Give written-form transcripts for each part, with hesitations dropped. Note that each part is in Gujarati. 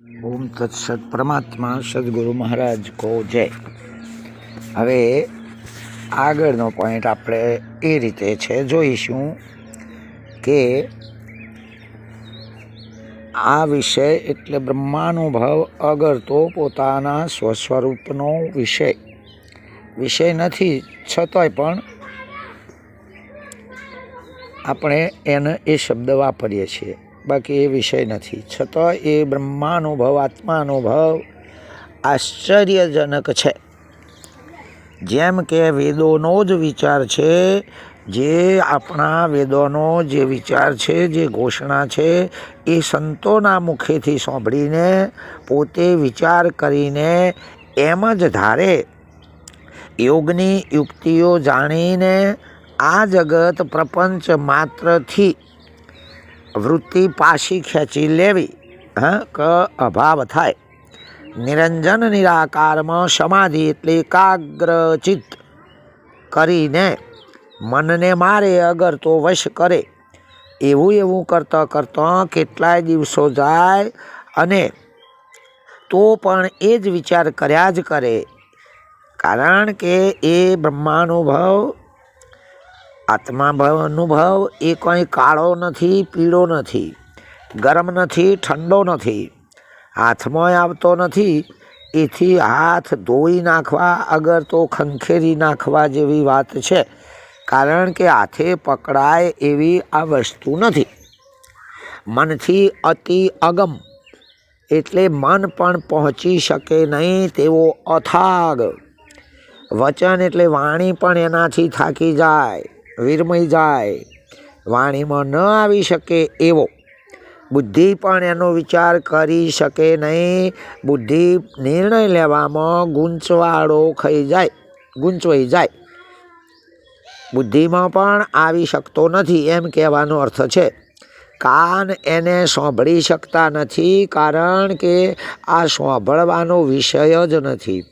ઓમ તત્સત પરમાત્મા સદગુરુ મહારાજ કો જય. હવે આગળનો પોઈન્ટ આપણે એ રીતે છે જોઈશું કે આ વિષય એટલે બ્રહ્માનુભવ અગર તો પોતાના સ્વસ્વરૂપનો વિષય નથી, છતાંય પણ આપણે એને એ શબ્દ વાપરીએ છીએ, બાકી એ વિષય નથી. છતાં એ બ્રહ્માનુભવ આત્માનુભવ આશ્ચર્યજનક છે. જેમ કે વેદોનો જ વિચાર છે, જે આપણા વેદોનો જે વિચાર છે, જે ઘોષણા છે, એ સંતોના મુખેથી સાંભળીને પોતે વિચાર કરીને એમ જ ધારે યોગની યુક્તિઓ જાણીને આ જગત પ્રપંચ માત્રથી વૃત્તિ પાછી ખેંચી લેવી કે અભાવ થાય. નિરંજન નિરાકારમાં સમાધિ એટલે એકાગ્રચિત્ત કરીને મનને મારે અગર તો વશ કરે. એવું કરતાં કેટલાય દિવસો જાય અને તો પણ એ જ વિચાર કર્યા જ કરે. કારણ કે એ બ્રહ્માનુભવ આત્માભાવ અનુભવ એ કંઈ કાળો નથી, પીળો નથી, ગરમ નથી, ઠંડો નથી, હાથમાં આવતો નથી. એથી હાથ ધોઈ નાખવા અગર તો ખંખેરી નાખવા જેવી વાત છે. કારણ કે હાથે પકડાય એવી આ વસ્તુ નથી. મનથી અતિ અગમ એટલે મન પણ પહોંચી શકે નહીં તેવો અથાગ. વચન એટલે વાણી પણ એનાથી થાકી જાય, વિરમઈ જાય, વાણીમાં ન આવી શકે એવો. બુદ્ધિ પણ એનો વિચાર કરી શકે નહીં. બુદ્ધિ નિર્ણય લેવામાં ગૂંચવાઈ જાય. બુદ્ધિમાં પણ આવી શકતો નથી એમ કહેવાનો અર્થ છે. કાન એને સાંભળી શકતા નથી, કારણ કે આ સાંભળવાનો વિષય જ નથી.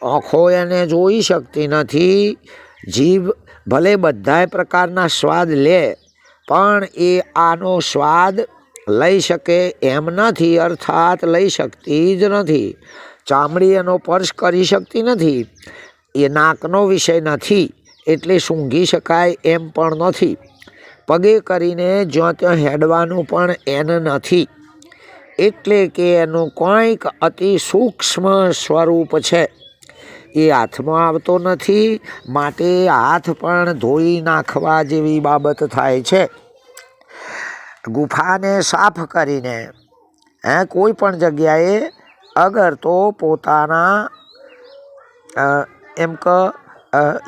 આંખો એને જોઈ શકતી નથી. જીભ ભલે બધાય પ્રકારના સ્વાદ લે, પણ એ આનો સ્વાદ લઈ શકે એમ નથી, અર્થાત લઈ શકતી જ નથી. ચામડી એનો સ્પર્શ કરી શકતી નથી. એ નાકનો વિષય નથી, એટલે સૂંઘી શકાય એમ પણ નથી. પગે કરીને જ્યાં ત્યાં હેડવાનું પણ એને નથી. એટલે કે એનું કંઈક અતિ સૂક્ષ્મ સ્વરૂપ છે. એ હાથમાં આવતો નથી, માટે હાથ પણ ધોઈ નાખવા જેવી બાબત થાય છે. ગુફાને સાફ કરીને કોઈ પણ જગ્યાએ અગર તો પોતાના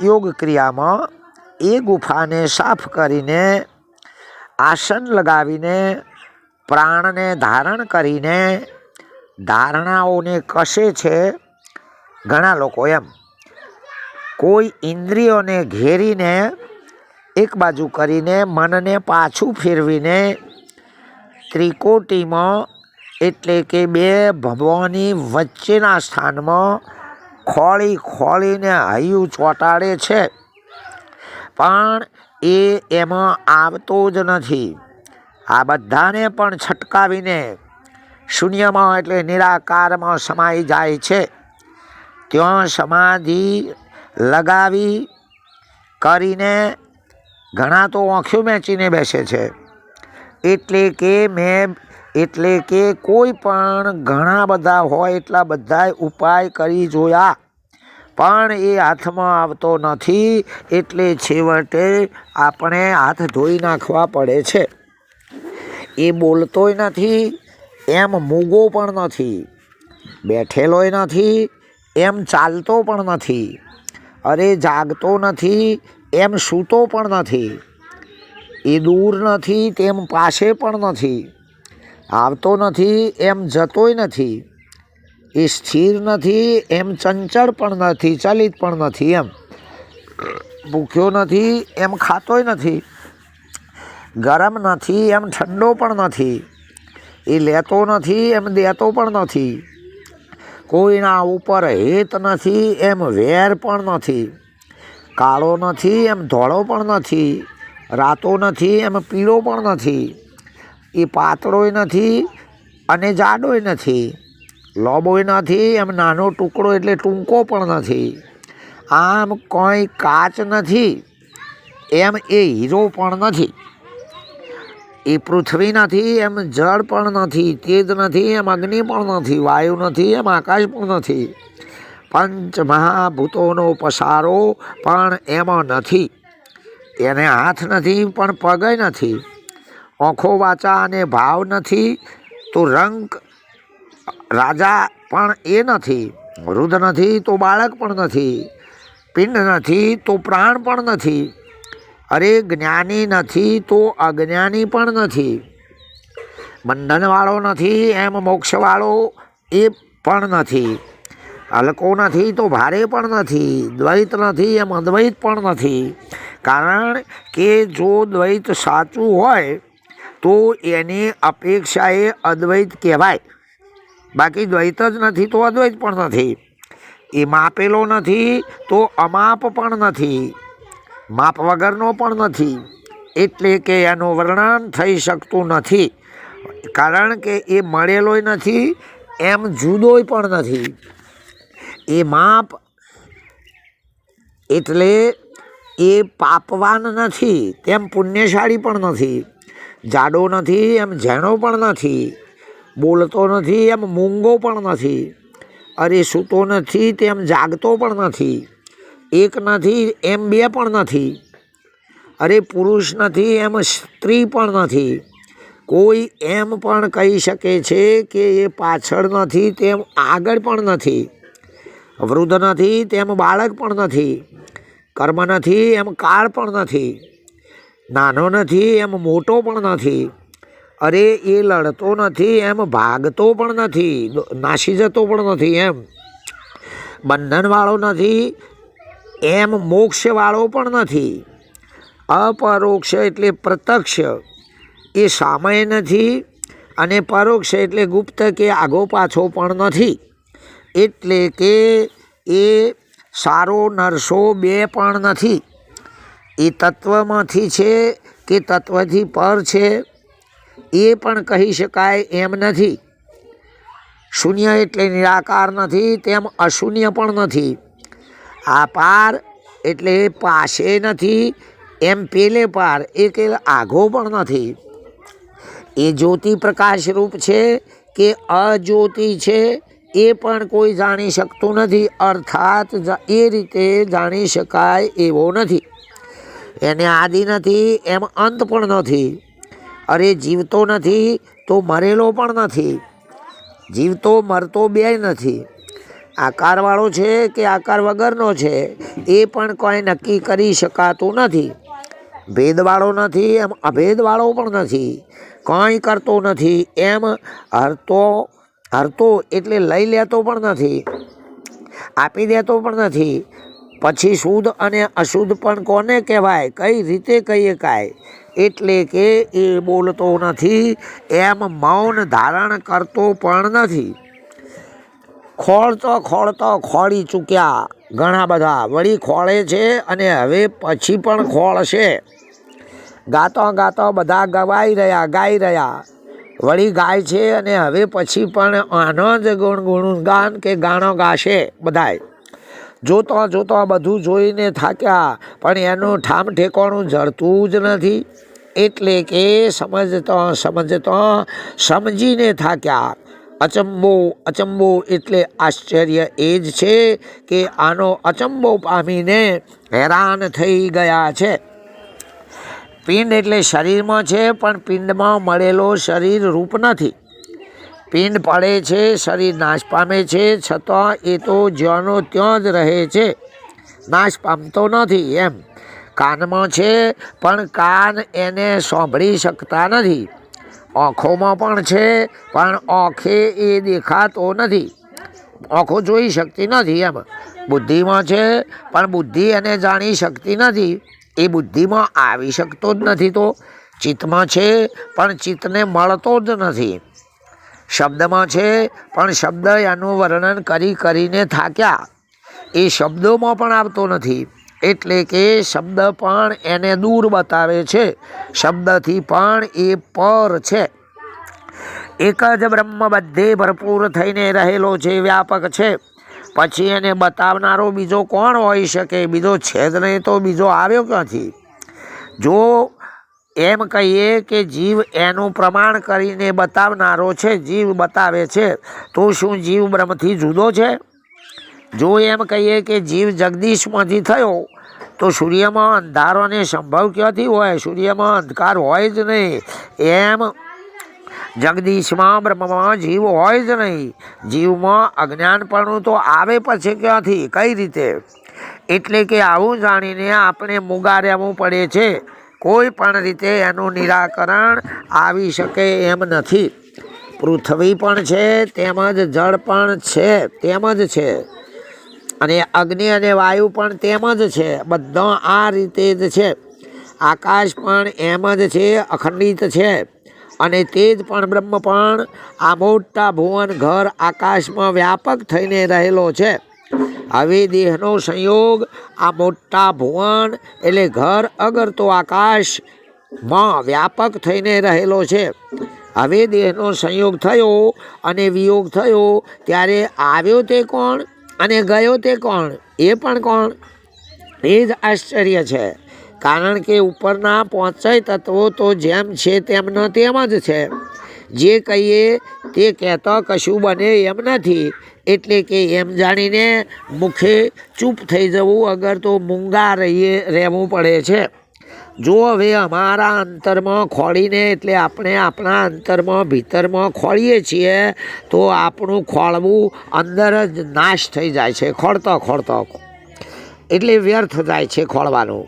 યોગ ક્રિયામાં એ ગુફાને સાફ કરીને આસન લગાવીને પ્રાણને ધારણ કરીને ધારણાઓને કસે છે. ઘણા લોકો એમ કોઈ ઇન્દ્રિયોને ઘેરીને એક બાજુ કરીને મનને પાછું ફેરવીને ત્રિકોટીમાં એટલે કે બે ભવોની વચ્ચેના સ્થાનમાં ખોળીને હૈયું ચોંટાડે છે, પણ એમાં આવતો જ નથી. આ બધાને પણ છટકાવીને શૂન્યમાં એટલે નિરાકારમાં સમાઈ જાય છે. ત્યાં સમાધિ લગાવી કરીને ઘણા તો આંખો મેચીને બેસે છે. એટલે કે કોઈ પણ ઘણા બધા હોય એટલા બધા ઉપાય કરી જોયા, પણ એ હાથમાં આવતો નથી. એટલે છેવટે આપણે હાથ ધોઈ નાખવા પડે છે. એ બોલતોય નથી એમ મૂગો પણ નથી, બેઠેલોય નથી એમ ચાલતો પણ નથી, અરે જાગતો નથી એમ સૂતો પણ નથી. એ દૂર નથી તેમ પાસે પણ નથી, આવતો નથી એમ જતોય નથી. એ સ્થિર નથી એમ ચંચળ પણ નથી, ચલિત પણ નથી. એમ ભૂખ્યો નથી એમ ખાતોય નથી, ગરમ નથી એમ ઠંડો પણ નથી. એ લેતો નથી એમ દેતો પણ નથી. કોઈના ઉપર હેત નથી એમ વેર પણ નથી. કાળો નથી એમ ધોળો પણ નથી. રાતો નથી એમ પીળો પણ નથી. એ પાતળોય નથી અને જાડોય નથી, લોબોય નથી, એમ નાનો ટુકડો એટલે ટૂંકો પણ નથી, આમ કોઈ કાચ નથી, એમ એ હીરો પણ નથી, એ પૃથ્વી નથી, એમ જળ પણ નથી, તેજ નથી, એમ અગ્નિ પણ નથી, વાયુ નથી, એમ આકાશ પણ નથી, પંચ મહાભૂતોનો પસારો પણ એમાં નથી, એને હાથ નથી પણ પગય નથી, આંખો વાચા અને ભાવ નથી તો રંગ રાજા પણ એ નથી, વૃદ્ધ નથી તો બાળક પણ નથી, પિંડ નથી તો પ્રાણ પણ નથી, અરે જ્ઞાની નથી તો અજ્ઞાની પણ નથી, બંધનવાળો નથી એમ મોક્ષવાળો એ પણ નથી, હલકો નથી તો ભારે પણ નથી, દ્વૈત નથી એમ અદ્વૈત પણ નથી, કારણ કે જો દ્વૈત સાચું હોય તો એની અપેક્ષાએ અદ્વૈત કહેવાય, બાકી દ્વૈત જ નથી તો અદ્વૈત પણ નથી, એ માપેલો નથી તો અમાપ પણ નથી, માપ વગરનો પણ નથી, એટલે કે એનું વર્ણન થઈ શકતું નથી, કારણ કે એ મળેલોય નથી એમ જુદોય પણ નથી, એ માપ એટલે એ પાપવાન નથી તેમ પુણ્યશાળી પણ નથી, જાડો નથી એમ ઝેણો પણ નથી, બોલતો નથી એમ મૂંગો પણ નથી, અરે સૂતો નથી તેમ જાગતો પણ નથી, એક નથી એમ બે પણ નથી, અરે પુરુષ નથી એમ સ્ત્રી પણ નથી, કોઈ એમ પણ કહી શકે છે કે એ પાછળ નથી તેમ આગળ પણ નથી, વૃદ્ધ નથી તેમ બાળક પણ નથી, કર્મ નથી એમ કાળ પણ નથી, નાનો નથી એમ મોટો પણ નથી, અરે એ લડતો નથી એમ ભાગતો પણ નથી, નાસી જતો પણ નથી, એમ બંધનવાળો નથી એમ મોક્ષવાળો પણ નથી, અપરોક્ષ એટલે પ્રત્યક્ષ એ સામય નથી, અને પરોક્ષ એટલે ગુપ્ત કે આગો પાછો પણ નથી, એટલે કે એ સારો નરસો બે પણ નથી, એ તત્વમાંથી છે કે તત્વથી પર છે એ પણ કહી શકાય એમ નથી, શૂન્ય એટલે નિરાકાર નથી તેમ અશૂન્ય પણ નથી, આ પાર એટલે પાસે નથી એમ પેલે પાર એ કે આઘો પણ નથી, એ જ્યોતિ પ્રકાશ રૂપ છે કે અજ્યોતિ છે એ પણ કોઈ જાણી શકતું નથી, અર્થાત એ રીતે જાણી શકાય એવો નથી, એને આદિ નથી એમ અંત પણ નથી, અરે જીવતો નથી તો મરેલો પણ નથી, જીવતો મરતો બે નથી, આકારવાળો છે કે આકાર વગરનો છે એ પણ કોઈ નક્કી કરી શકાતું નથી, ભેદવાળો નથી એમ અભેદવાળો પણ નથી, કંઈ કરતો નથી એમ હરતો એટલે લઈ લેતો પણ નથી, આપી દેતો પણ નથી, પછી શુદ્ધ અને અશુદ્ધ પણ કોને કહેવાય, કઈ રીતે કહીએ કાંઈ, એટલે કે એ બોલતો નથી એમ મૌન ધારણ કરતો પણ નથી, ખોળતો ખોળી ચૂક્યા ઘણા બધા, વળી ખોળે છે અને હવે પછી પણ ખોળશે, ગાતો બધા ગાઈ રહ્યા, વળી ગાય છે અને હવે પછી પણ આનો જ ગુણગાન કે ગાણો ગાશે બધાય, જોતો બધું જોઈને થાક્યા પણ એનું ઠામ ઠેકાણું જડતું જ નથી, એટલે કે સમજતો સમજીને થાક્યા, અચંબો એટલે આશ્ચર્ય એ જ છે કે આનો અચંબો પામીને હેરાન થઈ ગયા છે, પિંડ એટલે શરીરમાં છે પણ પિંડમાં મળેલો શરીર રૂપ નથી, પિંડ પડે છે શરીર નાશ પામે છે છતાં એ તો જ્યાંનો ત્યાં જ રહે છે, નાશ પામતો નથી, એમ કાનમાં છે પણ કાન એને સાંભળી શકતા નથી, આંખોમાં પણ છે પણ આંખે એ દેખાતો નથી, આંખો જોઈ શકતી નથી, એમ બુદ્ધિમાં છે પણ બુદ્ધિ એને જાણી શકતી નથી, એ બુદ્ધિમાં આવી શકતો જ નથી, તો ચિત્તમાં છે પણ ચિત્તને મળતો જ નથી, શબ્દમાં છે પણ શબ્દ એનું વર્ણન કરીને થાક્યા, એ શબ્દોમાં પણ આવતો નથી, એટલે કે શબ્દ પણ એને દૂર બતાવે છે, શબ્દથી પણ એ પર છે, એક જ બ્રહ્મ બધે ભરપૂર થઈને રહેલો છે, વ્યાપક છે, પછી એને બતાવનારો બીજો કોણ હોઈ શકે? બીજો છે જ નહીં તો બીજો આવ્યો ક્યાંથી? જો એમ કહીએ કે જીવ એનું પ્રમાણ કરીને બતાવનારો છે, જીવ બતાવે છે, તો શું જીવ બ્રહ્મથી જુદો છે? જો એમ કહીએ કે જીવ જગદીશમાંથી થયો તો સૂર્યમાં અંધારોને સંભવ ક્યાંથી હોય? સૂર્યમાં અંધકાર હોય જ નહીં. એમ જગદીશમાં બ્રહ્મમાં જીવ હોય જ નહીં. જીવમાં અજ્ઞાનપણું તો આવે પછી ક્યાંથી? કઈ રીતે? એટલે કે આવું જાણીને આપણે મૂંગા રહેવું પડે છે. કોઈ પણ રીતે એનું નિરાકરણ આવી શકે એમ નથી. પૃથ્વી પણ છે, તેમજ જળ પણ છે, તેમજ છે, અને અગ્નિ અને વાયુ પણ તેમજ છે. બધા આ રીતે જ છે. આકાશ પણ એમ જ છે, અખંડિત છે, અને તે જ પણ બ્રહ્મ પણ આ મોટા ભુવન ઘર આકાશમાં વ્યાપક થઈને રહેલો છે. હવે દેહનો સંયોગ આ મોટા ભુવન એટલે ઘર અગર તો આકાશમાં વ્યાપક થઈને રહેલો છે. હવે દેહનો સંયોગ થયો અને વિયોગ થયો ત્યારે આવ્યો તે કોણ અને ગયો તે કોણ? એ પણ કોણ? એ જ આશ્ચર્ય છે. કારણ કે ઉપરના પાંચેય તત્વો તો જેમ છે તેમનો તેમ જ છે. જે કહીએ તે કહેતો કશું બને એમ નથી. એટલે કે એમ જાણીને મુખે ચૂપ થઈ જવું અગર તો મૂંગા રહેવું પડે છે. જો હવે અમારા અંતરમાં ખોળીને એટલે આપણે આપણા અંતરમાં ભીતરમાં ખોળીએ છીએ તો આપણું ખોળવું અંદર જ નાશ થઈ જાય છે. ખોળતો ખોળતો એટલે વ્યર્થ જાય છે ખોળવાનું.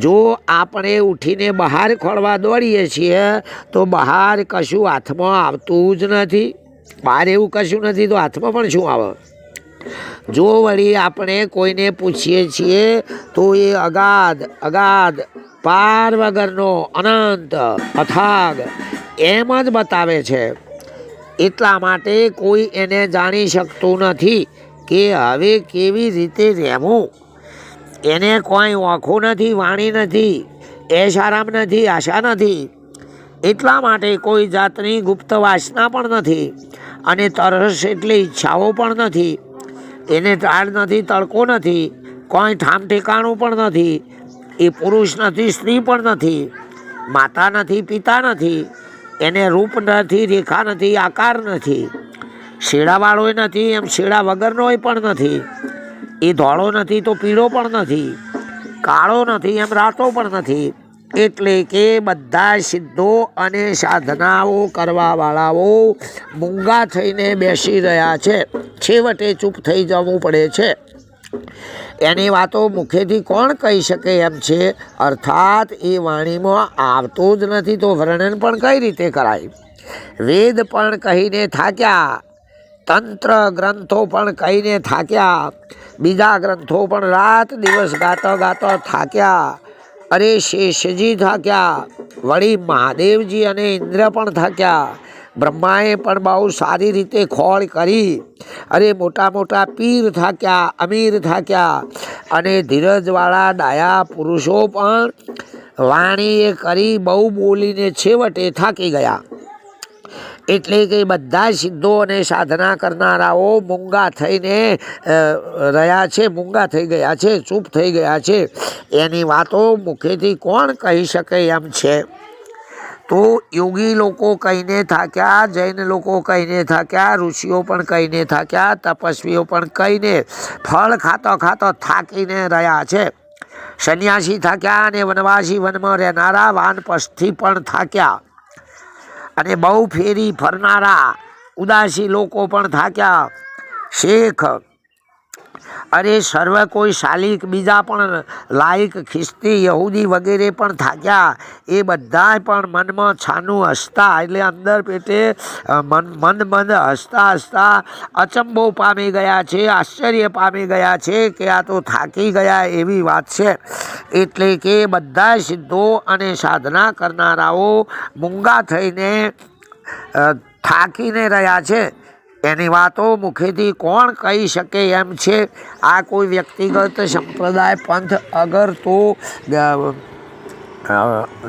જો આપણે ઉઠીને બહાર ખોળવા દોડીએ છીએ તો બહાર કશું હાથમાં આવતું જ નથી. બહાર એવું કશું નથી તો હાથમાં પણ શું આવે? જો વળી આપણે કોઈને પૂછીએ છીએ તો એ અગાધ પાર વગરનો અનંત અથાગ એમ જ બતાવે છે. એટલા માટે કોઈ એને જાણી શકતું નથી કે હવે કેવી રીતે રહેવું. એને કોઈ ઓળખો નથી, વાણી નથી, એશ આરામ નથી, આશા નથી. એટલા માટે કોઈ જાતની ગુપ્ત વાસના પણ નથી, અને તરસ એટલે ઈચ્છાઓ પણ નથી. એને ટાળ નથી, તડકો નથી, કોઈ ઠામ ઠેકાણું પણ નથી. એ પુરુષ નથી, સ્ત્રી પણ નથી, માતા નથી, પિતા નથી. એને રૂપ નથી, રેખા નથી, આકાર નથી. શેડાવાળોય નથી, એમ શેડા વગરનોય પણ નથી. એ ધોળો નથી તો પીળો પણ નથી, કાળો નથી એમ રાતો પણ નથી. એટલે કે બધા સિદ્ધો અને સાધનાઓ કરવાવાળાઓ મૂંગા થઈને બેસી રહ્યા છે. છેવટે ચૂપ થઈ જવું પડે છે. એની વાતો મુખેથી કોણ કહી શકે એમ છે? અર્થાત એ વાણીમાં આવતો જ નથી તો વર્ણન પણ કઈ રીતે કરાય? વેદ પણ કહીને થાક્યા, તંત્ર ગ્રંથો પણ કહીને થાક્યા, બીજા ગ્રંથો પણ રાત દિવસ ગાતા થાક્યા. અરે શેષજી થાક્યા, વળી મહાદેવજી અને ઇન્દ્ર પણ થાક્યા. બ્રહ્માએ પણ બહુ સારી રીતે ખોળ કરી. અરે મોટા મોટા પીર થાક્યા, અમીર થાક્યા, અને ધીરજવાળા ડાયા પુરુષો પણ વાણીએ કરી બહુ બોલીને છેવટે થાકી ગયા. એટલે કે બધા સિદ્ધો અને સાધના કરનારાઓ મૂંગા થઈને રહ્યા છે, મૂંગા થઈ ગયા છે, ચૂપ થઈ ગયા છે. એની વાતો મુખેથી કોણ કહી શકે એમ છે? તો યોગી લોકો કહીને થાક્યા, જૈન લોકો કહીને થાક્યા, ઋષિઓ પણ કહીને થાક્યા, તપસ્વીઓ પણ કહીને ફળ ખાતો થાકીને રહ્યા છે. સંન્યાસી થાક્યા અને વનવાસી વનમાં રહેનારા વાનપ્રસ્થી પણ થાક્યા, અને બહુ ફેરી ફરનારા ઉદાસી લોકો પણ થાક્યા. શેખ અરે સર્વ કોઈ શાલિક બીજા પણ લાયક ખિસ્તી યહૂદી વગેરે પણ થાક્યા. એ બધા પણ મનમાં છાનું હસતા એટલે અંદર પેટે મન હસતા અચંબો પામી ગયા છે, આશ્ચર્ય પામી ગયા છે કે આ તો થાકી ગયા એવી વાત છે. એટલે કે બધા સિદ્ધો અને સાધના કરનારાઓ મૂંગા થઈને થાકીને રહ્યા છે. એની વાતો મુખેથી કોણ કહી શકે એમ છે? આ કોઈ વ્યક્તિગત સંપ્રદાય પંથ અગર તો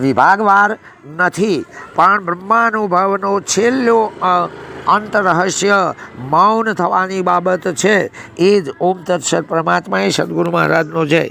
વિભાગવાર નથી, પણ બ્રહ્માનુભવનો છેલ્લો અંત રહસ્ય મૌન થવાની બાબત છે. એ જ ઓમ તત્સત પરમાત્મા એ સદગુરુ મહારાજનો જય.